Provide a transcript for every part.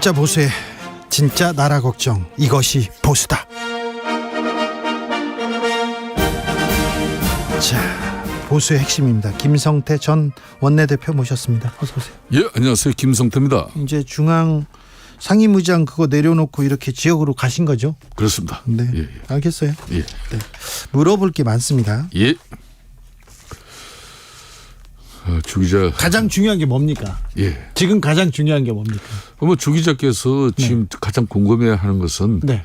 진짜 보수의 진짜 나라 걱정, 이것이 보수다. 자, 보수의 핵심입니다. 김성태 전 원내대표 모셨습니다. 어서 오세요. 예, 안녕하세요. 김성태입니다. 이제 중앙 상임의장 그거 내려놓고 이렇게 지역으로 가신 거죠? 그렇습니다. 네, 예, 예. 알겠어요. 예. 네. 물어볼 게 많습니다. 예. 주 기자. 가장 중요한 게 뭡니까? 예. 지금 가장 중요한 게 뭡니까? 주 기자께서 지금 가장 궁금해하는 것은 네.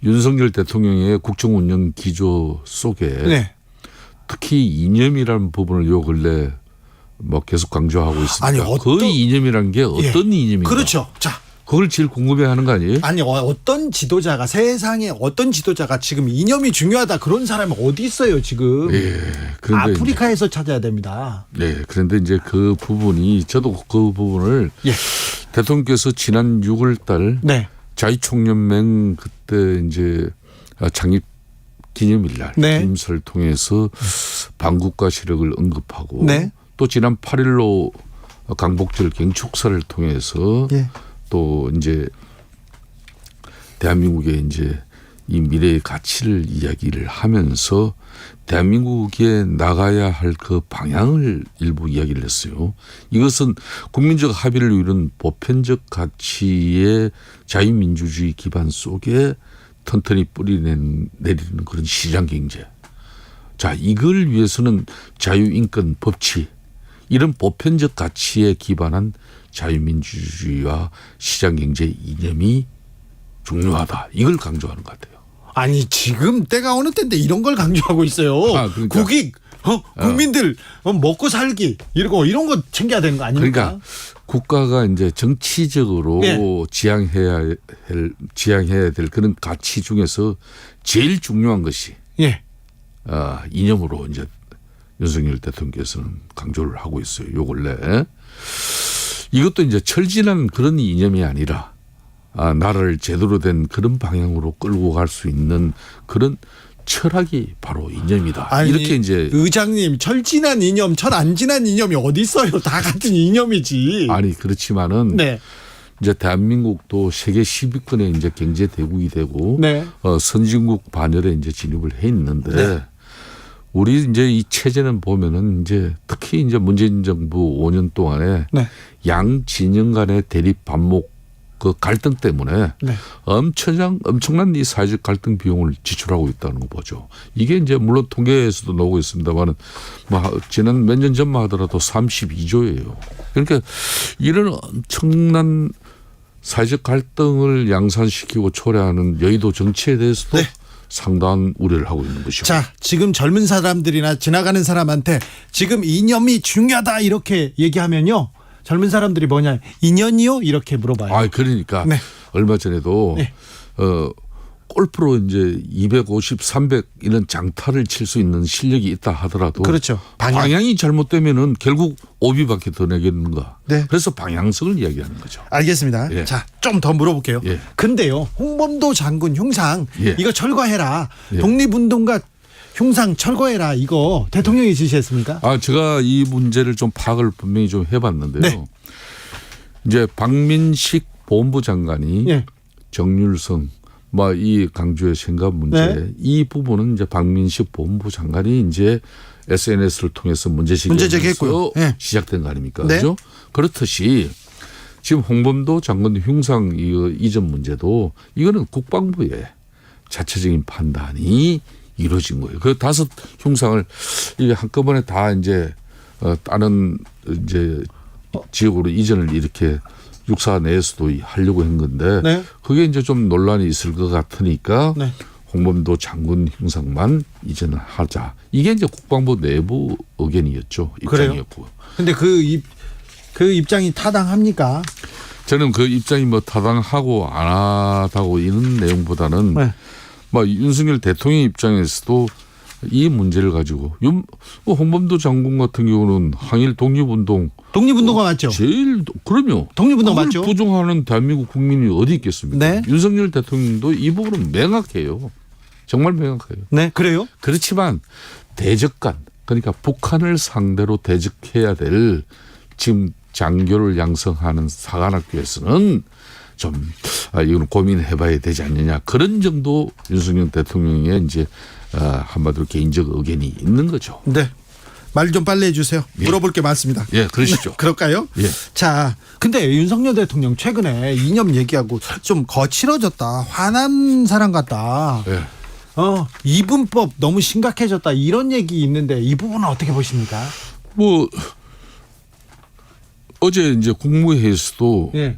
윤석열 대통령의 국정운영 기조 속에 네. 특히 이념이라는 부분을 요 근래 계속 강조하고 있습니다. 아니, 그 이념이란 게 어떤 이념인가? 그렇죠. 자, 그걸 제일 궁금해하는 거 아니에요? 아니 어떤 지도자가 세상에 어떤 지도자가 지금 이념이 중요하다 그런 사람이 어디 있어요 지금? 예. 그런데 아프리카에서 찾아야 됩니다. 네, 그런데 이제 그 부분이 저도 그 부분을 예. 대통령께서 지난 6월달 네. 자유총연맹 그때 이제 창립 기념일날 네. 기념사를 통해서 반국가 세력을 언급하고 네. 또 지난 8일로 강복절 경축사를 통해서 예. 또 이제 대한민국의 이제 이 미래의 가치를 이야기를 하면서 대한민국에 나가야 할 그 방향을 일부 이야기를 했어요. 이것은 국민적 합의를 이룬 보편적 가치의 자유민주주의 기반 속에 튼튼히 뿌리내리는 그런 시장 경제. 자, 이걸 위해서는 자유인권 법치 이런 보편적 가치에 기반한 자유민주주의와 시장경제 이념이 중요하다. 이걸 강조하는 것 같아요. 아니 지금 때가 어느 때인데 이런 걸 강조하고 있어요. 그러니까. 국익, 국민들 먹고 살기 이런 거 챙겨야 되는 거 아닙니까? 그러니까 국가가 이제 정치적으로 예. 지향해야 될 그런 가치 중에서 제일 중요한 것이 예. 이념으로 이제 윤석열 대통령께서는 강조를 하고 있어요. 요 근래. 이것도 이제 철진한 그런 이념이 아니라 나라를 제대로 된 그런 방향으로 끌고 갈 수 있는 그런 철학이 바로 이념이다. 아니, 이렇게 이제 의장님 철진한 이념, 철 안 진한 이념이 어디 있어요? 다 같은 이념이지. 아니 그렇지만은 네. 이제 대한민국도 세계 10위권의 이제 경제 대국이 되고 네. 선진국 반열에 이제 진입을 해 있는데 네. 우리 이제 이 체제는 보면은 이제 특히 이제 문재인 정부 5년 동안에 네. 양 진영 간의 대립 반목 그 갈등 때문에 네. 엄청난 이 사회적 갈등 비용을 지출하고 있다는 거 보죠. 이게 이제 물론 통계에서도 나오고 있습니다만은 지난 몇 년 전만 하더라도 32조예요. 그러니까 이런 엄청난 사회적 갈등을 양산시키고 초래하는 여의도 정치에 대해서도 네. 상당한 우려를 하고 있는 것이죠. 자, 지금 젊은 사람들이나 지나가는 사람한테 지금 이념이 중요하다 이렇게 얘기하면요. 젊은 사람들이 뭐냐, 인연이요? 이렇게 물어봐요. 그러니까 네. 얼마 전에도 네. 골프로 이제 250, 300 이런 장타를 칠 수 있는 실력이 있다 하더라도 그렇죠. 방향이 잘못되면은 결국 오비밖에 더 내겠는가. 네. 그래서 방향성을 이야기하는 거죠. 알겠습니다. 예. 자, 좀 더 물어볼게요. 예. 근데요, 홍범도 장군 흉상 예. 이거 철거해라. 예. 독립운동가 흉상 철거해라. 이거 대통령이 지시했습니까? 제가 이 문제를 좀 파악을 분명히 좀 해봤는데요. 네. 이제 박민식 보훈부 장관이 예. 정률성 이 강조의 생각 문제 네. 이 부분은 이제 박민식 보훈부 장관이 이제 SNS를 통해서 문제 제기했고요. 제기하면서 네. 시작된 거 아닙니까? 네. 그렇죠? 그렇듯이 지금 홍범도 장관 흉상 이전 문제도 이거는 국방부의 자체적인 판단이 이루어진 거예요. 그 5 흉상을 이게 한꺼번에 다 이제 다른 이제 지역으로 이전을 이렇게 육사 내에서도 하려고 한 건데 네. 그게 이제 좀 논란이 있을 것 같으니까 네. 홍범도 장군 흉상만 이전을 하자. 이게 이제 국방부 내부 의견이었죠. 입장이었고. 근데 그 입장이 타당합니까? 저는 그 입장이 타당하고 안 하다고 이런 내용보다는 네. 윤석열 대통령 입장에서도 이 문제를 가지고 홍범도 장군 같은 경우는 항일 독립운동가 맞죠? 그럼요. 독립운동 그걸 맞죠? 부정하는 대한민국 국민이 어디 있겠습니까? 네. 윤석열 대통령도 이 부분은 명확해요. 정말 명확해요. 네, 그래요? 그렇지만 대적간 그러니까 북한을 상대로 대적해야 될 지금 장교를 양성하는 사관학교에서는 좀 이거는 고민해봐야 되지 않느냐 그런 정도 윤석열 대통령의 이제 한마디로 개인적 의견이 있는 거죠. 네. 말 좀 빨리 해주세요. 예. 물어볼 게 많습니다. 예, 그러시죠. 그럴까요? 예. 자, 근데 윤석열 대통령 최근에 이념 얘기하고 좀 거칠어졌다. 화난 사람 같다. 예. 이분법 너무 심각해졌다. 이런 얘기 있는데 이 부분은 어떻게 보십니까? 뭐 어제 이제 국무회의에서도 예.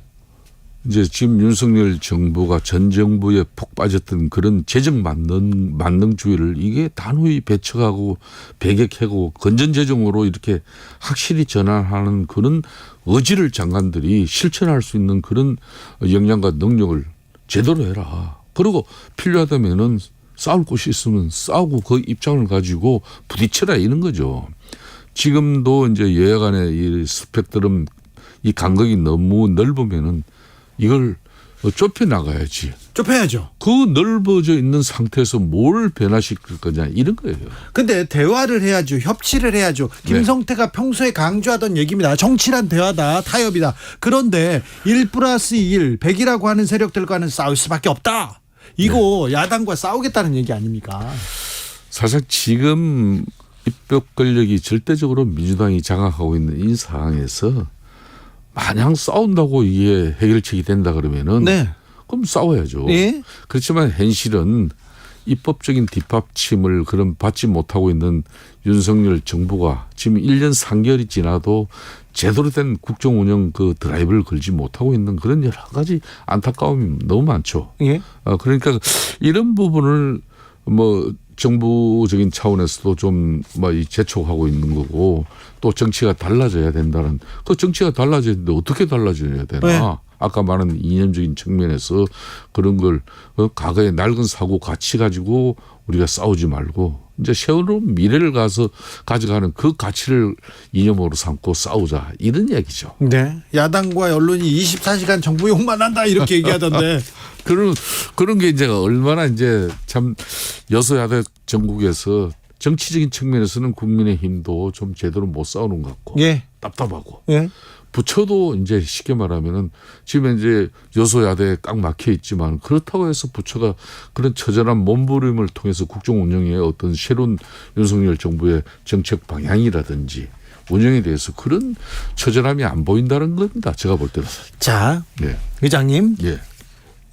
이제 지금 윤석열 정부가 전 정부에 푹 빠졌던 그런 재정 만능주의를 이게 단호히 배척하고 배격하고 건전재정으로 이렇게 확실히 전환하는 그런 의지를 장관들이 실천할 수 있는 그런 역량과 능력을 제대로 해라. 그리고 필요하다면은 싸울 곳이 있으면 싸우고 그 입장을 가지고 부딪혀라 이런 거죠. 지금도 이제 여야 간의 이 스펙트럼 이 간극이 너무 넓으면은 이걸 좁혀 나가야지. 좁혀야죠. 그 넓어져 있는 상태에서 뭘 변화시킬 거냐 이런 거예요. 근데 대화를 해야죠. 협치를 해야죠. 김성태가 평소에 강조하던 얘기입니다. 정치란 대화다. 타협이다. 그런데 1+1, 100이라고 하는 세력들과는 싸울 수밖에 없다. 이거 야당과 싸우겠다는 얘기 아닙니까? 사실 지금 입법 권력이 절대적으로 민주당이 장악하고 있는 이 상황에서 마냥 싸운다고 이게 해결책이 된다 그러면은 네. 그럼 싸워야죠. 예? 그렇지만 현실은 입법적인 뒷받침을 그런 받지 못하고 있는 윤석열 정부가 지금 1년 3개월이 지나도 제대로 된 국정 운영 그 드라이브를 걸지 못하고 있는 그런 여러 가지 안타까움이 너무 많죠. 예? 그러니까 이런 부분을 뭐 정부적인 차원에서도 좀 뭐 재촉하고 있는 거고 또 정치가 달라져야 된다는 그 정치가 달라지는데 어떻게 달라져야 되나? 네. 아까 말한 이념적인 측면에서 그런 걸 과거의 낡은 사고 가치 가지고 우리가 싸우지 말고 이제 새로운 미래를 가져가는 그 가치를 이념으로 삼고 싸우자 이런 얘기죠. 네. 야당과 언론이 24시간 정부 욕만 한다 이렇게 얘기하던데. 그런 게 이제 얼마나 이제 참 여소야대 전국에서 정치적인 측면에서는 국민의힘도 좀 제대로 못 싸우는 것 같고 예. 답답하고 예. 부처도 이제 쉽게 말하면은 지금 이제 여소야대에 꽉 막혀 있지만 그렇다고 해서 부처가 그런 처절한 몸부림을 통해서 국정 운영의 어떤 새로운 윤석열 정부의 정책 방향이라든지 운영에 대해서 그런 처절함이 안 보인다는 겁니다. 제가 볼 때는. 자, 예. 의장님. 예.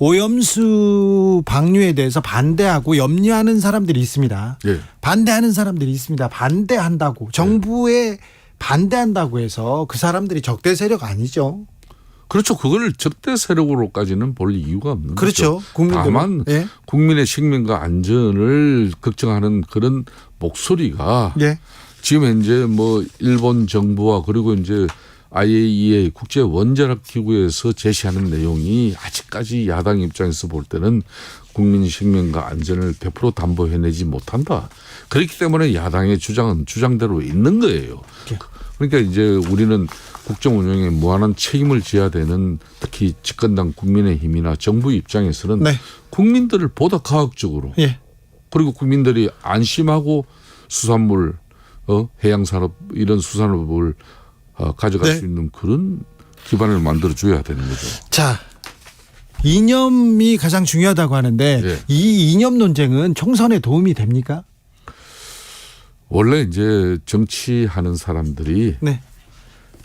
오염수 방류에 대해서 반대하고 염려하는 사람들이 있습니다. 예. 반대하는 사람들이 있습니다. 반대한다고 정부에 반대한다고 해서 그 사람들이 적대 세력 아니죠. 그렇죠. 그걸 적대 세력으로까지는 볼 이유가 없는 그렇죠. 거죠. 국민들은. 다만 예. 국민의 생명과 안전을 걱정하는 그런 목소리가 예. 지금 현재 뭐 일본 정부와 그리고 이제 IAEA 국제 원자력 기구에서 제시하는 내용이 아직까지 야당 입장에서 볼 때는 국민 생명과 안전을 100% 담보해내지 못한다. 그렇기 때문에 야당의 주장은 주장대로 있는 거예요. 그러니까 이제 우리는 국정 운영에 무한한 책임을 져야 되는 특히 집권당 국민의힘이나 정부 입장에서는 네. 국민들을 보다 과학적으로 예. 그리고 국민들이 안심하고 수산물, 해양산업 이런 수산업을 가져갈 네. 수 있는 그런 기반을 만들어줘야 되는 거죠. 자, 이념이 가장 중요하다고 하는데 예. 이 이념 논쟁은 총선에 도움이 됩니까? 원래 이제 정치하는 사람들이 네.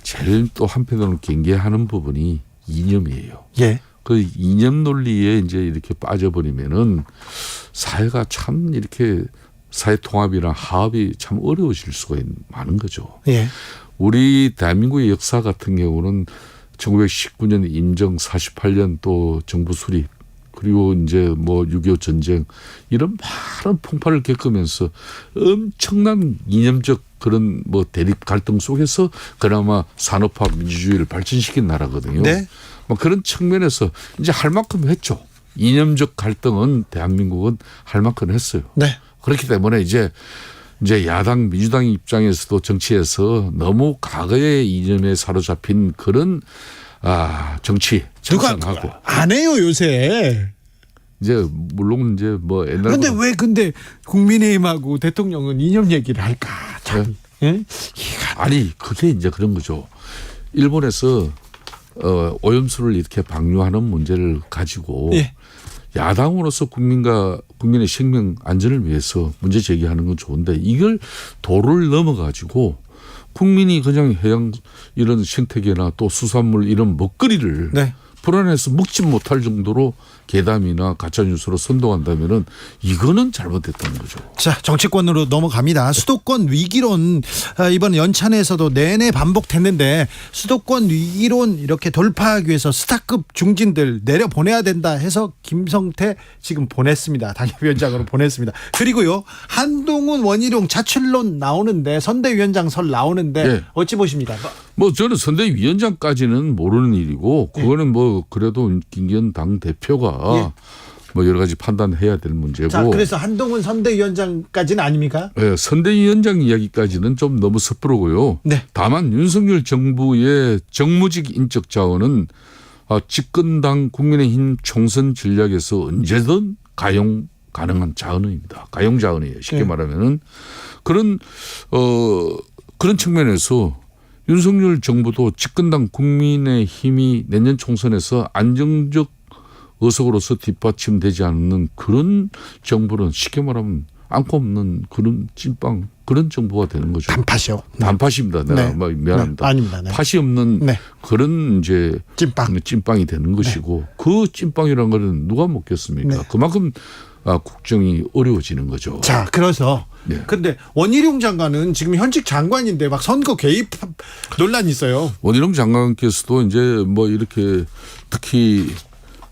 제일 또 한편으로는 경계하는 부분이 이념이에요. 예. 그 이념 논리에 이제 이렇게 빠져버리면은 사회가 참 이렇게 사회 통합이나 화합이 참 어려워질 수가 많은 거죠. 예. 우리 대한민국의 역사 같은 경우는 1919년 임정 48년 또 정부 수립 그리고 이제 뭐 6.25 전쟁 이런 많은 풍파를 겪으면서 엄청난 이념적 그런 뭐 대립 갈등 속에서 그나마 산업화 민주주의를 발전시킨 나라거든요. 네. 뭐 그런 측면에서 이제 할 만큼 했죠. 이념적 갈등은 대한민국은 할 만큼 했어요. 네. 그렇기 때문에 이제 야당 민주당 입장에서도 정치에서 너무 과거의 이념에 사로잡힌 그런 정치 정상하고 안 해요 요새. 이제 물론 이제 뭐 옛날 근데 왜 국민의힘하고 대통령은 이념 얘기를 할까? 참. 예? 아니 그게 이제 그런 거죠. 일본에서 오염수를 이렇게 방류하는 문제를 가지고 예. 야당으로서 국민의 생명 안전을 위해서 문제 제기하는 건 좋은데 이걸 도를 넘어가지고 국민이 그냥 해양 이런 생태계나 또 수산물 이런 먹거리를 네. 불안해서 먹지 못할 정도로 괴담이나 가짜뉴스로 선동한다면은 이거는 잘못됐다는 거죠. 자, 정치권으로 넘어갑니다. 수도권 위기론 이번 연찬에서도 내내 반복됐는데 수도권 위기론 이렇게 돌파하기 위해서 스타급 중진들 내려보내야 된다 해서 김성태 지금 보냈습니다. 당협위원장으로 보냈습니다. 그리고요 한동훈 원희룡 자출론 나오는데 선대위원장 설 나오는데 예. 어찌 보십니까? 뭐 저는 선대위원장까지는 모르는 일이고 그거는 뭐 그래도 김기현 당 대표가 예. 뭐 여러 가지 판단해야 될 문제고. 자, 그래서 한동훈 선대위원장까지는 아닙니까? 예, 선대위원장 이야기까지는 좀 너무 섣부르고요. 네. 다만 윤석열 정부의 정무직 인적 자원은 집권당 국민의힘 총선 전략에서 언제든 가용 가능한 자원입니다. 가용 자원이에요. 쉽게 네. 말하면은 그런 측면에서 윤석열 정부도 집권당 국민의힘이 내년 총선에서 안정적 의석으로서 뒷받침되지 않는 그런 정부는 쉽게 말하면 안고 없는 그런 찐빵 그런 정부가 되는 거죠. 단팥이요. 단팥입니다. 내가 네. 미안합니다. 네. 아닙니다. 네. 팥이 없는 네. 그런 이제 찐빵. 이 되는 것이고 그 찐빵이라는 거는 누가 먹겠습니까? 네. 그만큼 국정이 어려워지는 거죠. 자, 그래서 네. 근데 원희룡 장관은 지금 현직 장관인데 막 선거 개입 논란이 있어요. 원희룡 장관께서도 이제 뭐 이렇게 특히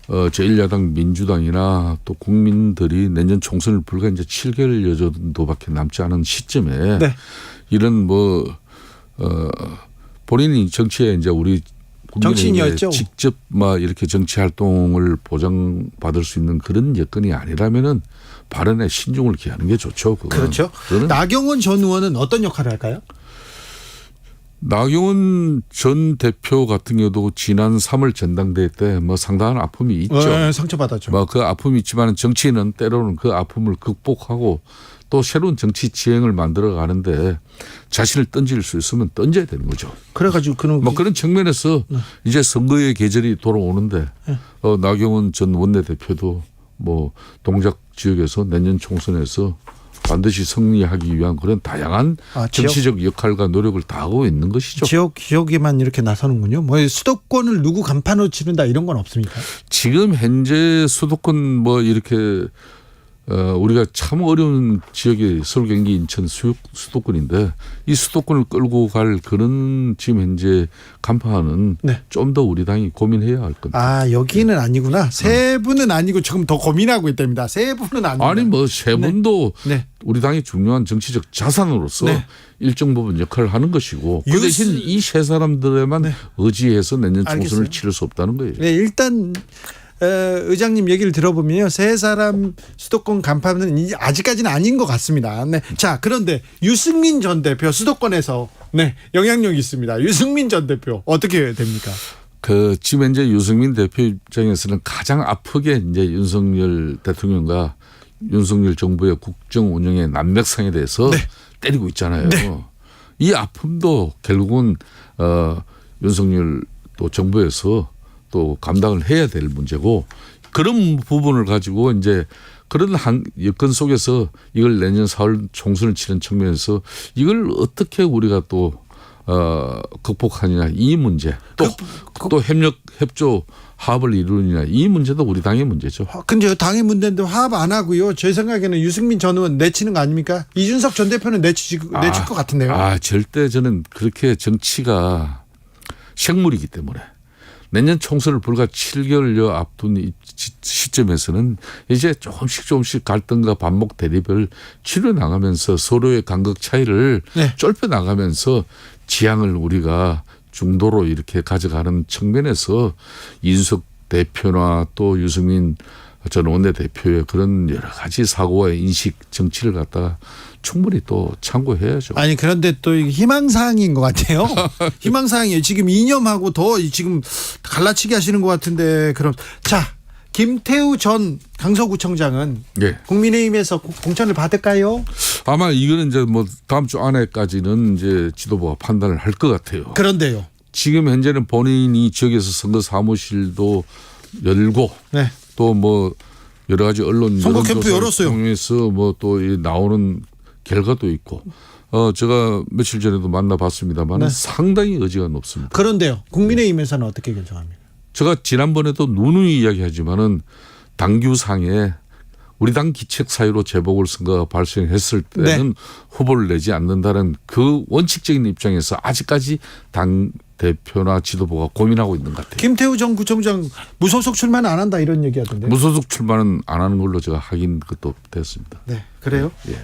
제1야당 민주당이나 또 국민들이 내년 총선을 불과 이제 7개월 정도밖에 남지 않은 시점에 네. 이런 본인이 정치에 이제 우리 정치인이었죠. 직접 막 이렇게 정치 활동을 보장받을 수 있는 그런 여건이 아니라면은 발언에 신중을 기하는 게 좋죠. 그렇죠. 나경원 전 의원은 어떤 역할을 할까요? 나경원 전 대표 같은 경우도 지난 3월 전당대회 때 뭐 상당한 아픔이 있죠. 네, 상처받았죠. 뭐 그 아픔이 있지만 정치인은 때로는 그 아픔을 극복하고 또 새로운 정치 지행을 만들어 가는데 자신을 던질 수 있으면 던져야 되는 거죠. 그래가지고 그런 측면에서 이제 선거의 계절이 돌아오는데 나경원 전 원내대표도 뭐 동작 지역에서 내년 총선에서 반드시 승리하기 위한 그런 다양한 정치적 역할과 노력을 다하고 있는 것이죠. 지역에만 이렇게 나서는군요. 뭐 수도권을 누구 간판으로 치른다 이런 건 없습니까? 지금 현재 수도권 뭐 이렇게 우리가 참 어려운 지역이 서울, 경기, 인천 수도권인데 이 수도권을 끌고 갈 그런 지금 현재 간판은 네. 좀 더 우리 당이 고민해야 할 겁니다. 아, 여기는 아니구나. 세 분은 아니고 지금 더 고민하고 있답니다. 세 분은 아니고. 아니 뭐 세 분도 네. 우리 당의 중요한 정치적 자산으로서 네. 일정 부분 역할을 하는 것이고 그 대신 이 세 사람들에만 의지해서 내년 총선을 알겠어요. 치를 수 없다는 거예요. 네, 일단 의장님 얘기를 들어보면요, 세 사람 수도권 간판은 아직까지는 아닌 것 같습니다. 네. 자, 그런데 유승민 전 대표 수도권에서 영향력이 있습니다. 유승민 전 대표 어떻게 됩니까? 지금 현재 유승민 대표 입장에서는 가장 아프게 이제 윤석열 대통령과 윤석열 정부의 국정 운영의 난맥상에 대해서 때리고 있잖아요. 네. 이 아픔도 결국은 윤석열 또 정부에서 또 감당을 해야 될 문제고 그런 부분을 가지고 이제 그런 여건 속에서 이걸 내년 4월 총선을 치는 측면에서 이걸 어떻게 우리가 또 극복하느냐 이 문제 또 협조 화합을 이루느냐 이 문제도 우리 당의 문제죠. 근데 당의 문제인데 화합 안 하고요. 제 생각에는 유승민 전 의원 내치는 거 아닙니까? 이준석 전 대표는 내칠 것 같은데요. 절대 저는 그렇게 정치가 생물이기 때문에 내년 총선을 불과 7개월여 앞둔 이 시점에서는 이제 조금씩 갈등과 반목 대립을 치러 나가면서 서로의 간극 차이를 좁혀 나가면서 지향을 우리가 중도로 이렇게 가져가는 측면에서 이준석 대표나 또 유승민 전 원내대표의 그런 여러 가지 사고와 인식 정치를 갖다가 충분히 또 참고해야죠. 아니 그런데 또 희망사항인 것 같아요. 희망사항이에요. 지금 이념하고 더 지금 갈라치기 하시는 것 같은데 그럼 자 김태우 전 강서구청장은 국민의힘에서 공천을 받을까요? 아마 이거는 이제 뭐 다음 주 안에까지는 이제 지도부가 판단을 할 것 같아요. 그런데요. 지금 현재는 본인이 지역에서 선거 사무실도 열고 네. 또 뭐 여러 가지 언론 선거 캠프 열었어요. 통해서 뭐 또 나오는 결과도 있고 제가 며칠 전에도 만나봤습니다만 네. 상당히 의지가 높습니다. 그런데요. 국민의힘에서는 어떻게 결정합니까? 제가 지난번에도 누누이 이야기하지만은 당규상에 우리 당 기책 사유로 재보궐선거가 발생했을 때는 후보를 내지 않는다는 그 원칙적인 입장에서 아직까지 당 대표나 지도부가 고민하고 있는 것 같아요. 김태우 전 구청장 무소속 출마는 안 한다 이런 얘기하던데. 무소속 출마는 안 하는 걸로 제가 확인 그것도 됐습니다. 네, 그래요? 예.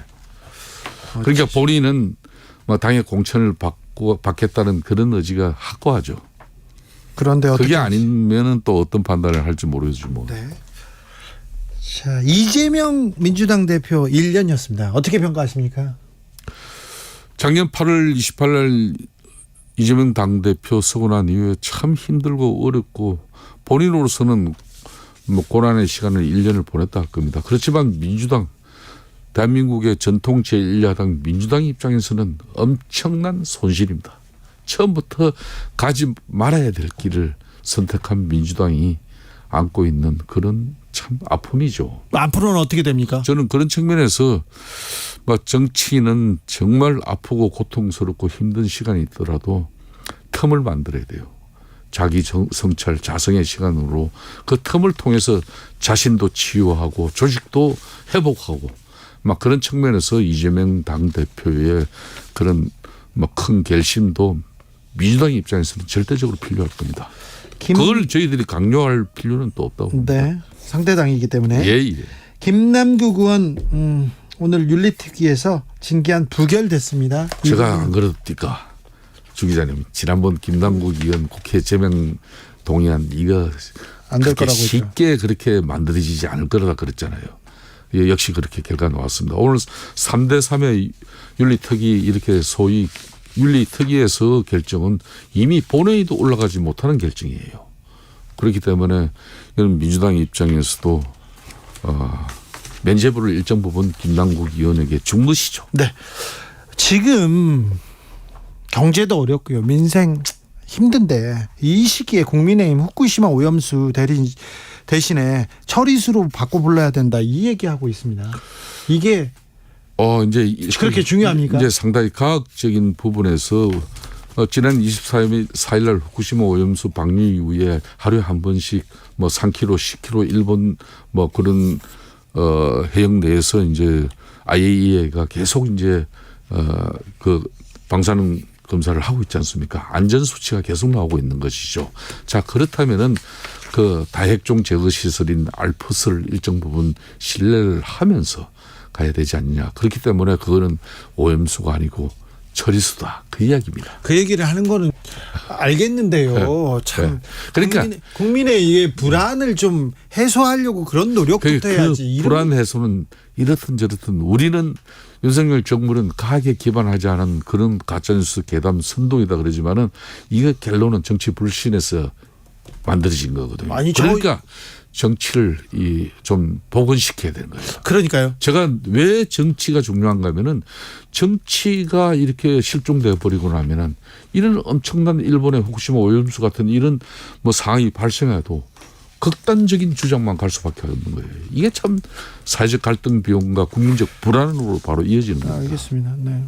그러니까 본인은 뭐 당의 공천을 받겠다는 그런 의지가 확고하죠. 그런데 어떻게? 그게 아니면은 또 어떤 판단을 할지 모르겠죠. 뭐. 네. 자, 이재명 민주당 대표 1년이었습니다. 어떻게 평가하십니까? 작년 8월 28일 날 이재명 당대표 서거난 이후에 참 힘들고 어렵고 본인으로서는 뭐 고난의 시간을 1년을 보냈다 할 겁니다. 그렇지만 민주당 대한민국의 전통 제1야당 민주당 입장에서는 엄청난 손실입니다. 처음부터 가지 말아야 될 길을 선택한 민주당이 안고 있는 그런 참 아픔이죠. 앞으로는 어떻게 됩니까? 저는 그런 측면에서 정치인은 정말 아프고 고통스럽고 힘든 시간이 있더라도 틈을 만들어야 돼요. 자기 성찰, 자성의 시간으로 그 틈을 통해서 자신도 치유하고 조직도 회복하고 막 그런 측면에서 이재명 당대표의 그런 큰 결심도 민주당 입장에서는 절대적으로 필요할 겁니다. 그걸 저희들이 강요할 필요는 또 없다고 봅니다. 네, 상대당이기 때문에. 예. 김남국 의원 오늘 윤리특위에서 징계안 부결됐습니다. 제가 안 그렇습니까? 주 기자님, 지난번 김남국 의원 국회 제명 동의안 이거 안 될 거라고 쉽게 그렇게 만들어지지 않을 거라 그랬잖아요. 역시 그렇게 결과가 나왔습니다. 오늘 3대3의 윤리특위 이렇게 소위 윤리특위에서 결정은 이미 본회의도 올라가지 못하는 결정이에요. 그렇기 때문에 이건 민주당 입장에서도 면죄부를 일정 부분 김남국 의원에게 준 것이죠. 네. 지금 경제도 어렵고요. 민생 힘든데 이 시기에 국민의힘 후쿠시마 오염수 대신에 처리수로 바꿔 불러야 된다 이 얘기하고 있습니다. 이게 이제 그렇게 중요합니까? 이제 상당히 과학적인 부분에서 지난 24일 날 후쿠시마 오염수 방류 이후에 하루에 한 번씩 뭐 3km, 10km 일본 뭐 그런 해역 내에서 이제 IAEA가 계속 이제 그 방사능 검사를 하고 있지 않습니까? 안전 수치가 계속 나오고 있는 것이죠. 자, 그렇다면은 그 다핵종 제거 시설인 알프스를 일정 부분 신뢰를 하면서 가야 되지 않느냐. 그렇기 때문에 그거는 오염수가 아니고 처리수다. 그 이야기입니다. 그 얘기를 하는 거는 알겠는데요. 네. 참. 네. 그러니까 국민의 이 불안을 좀 해소하려고 그런 노력부터 해야지. 그 불안 해소는 이렇든 저렇든 우리는 윤석열 정부는 과학에 기반하지 않은 그런 가짜뉴스 괴담 선동이다 그러지만은 이게 결론은 정치 불신에서 만들어진 거거든요. 아니, 그러니까 정치를 좀 복원시켜야 되는 거예요. 그러니까요. 제가 왜 정치가 중요한가 하면은 정치가 이렇게 실종되어 버리고 나면은 이런 엄청난 일본의 후쿠시마 오염수 같은 이런 뭐 상황이 발생해도 극단적인 주장만 갈 수밖에 없는 거예요. 이게 참 사회적 갈등 비용과 국민적 불안으로 바로 이어지는 겁니다. 알겠습니다. 네.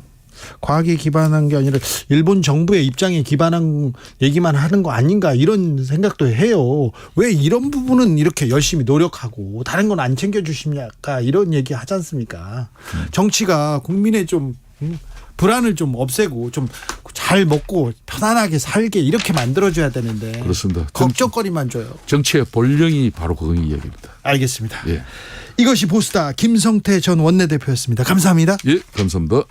과학에 기반한 게 아니라 일본 정부의 입장에 기반한 얘기만 하는 거 아닌가 이런 생각도 해요. 왜 이런 부분은 이렇게 열심히 노력하고 다른 건 안 챙겨주십니까? 이런 얘기 하지 않습니까? 정치가 국민의 좀 불안을 좀 없애고 좀 잘 먹고 편안하게 살게 이렇게 만들어줘야 되는데 그렇습니다. 걱정거리만 줘요. 정치의 본령이 바로 그 이야기입니다. 알겠습니다. 예. 이것이 보수다. 김성태 전 원내대표였습니다. 감사합니다. 예, 감사합니다.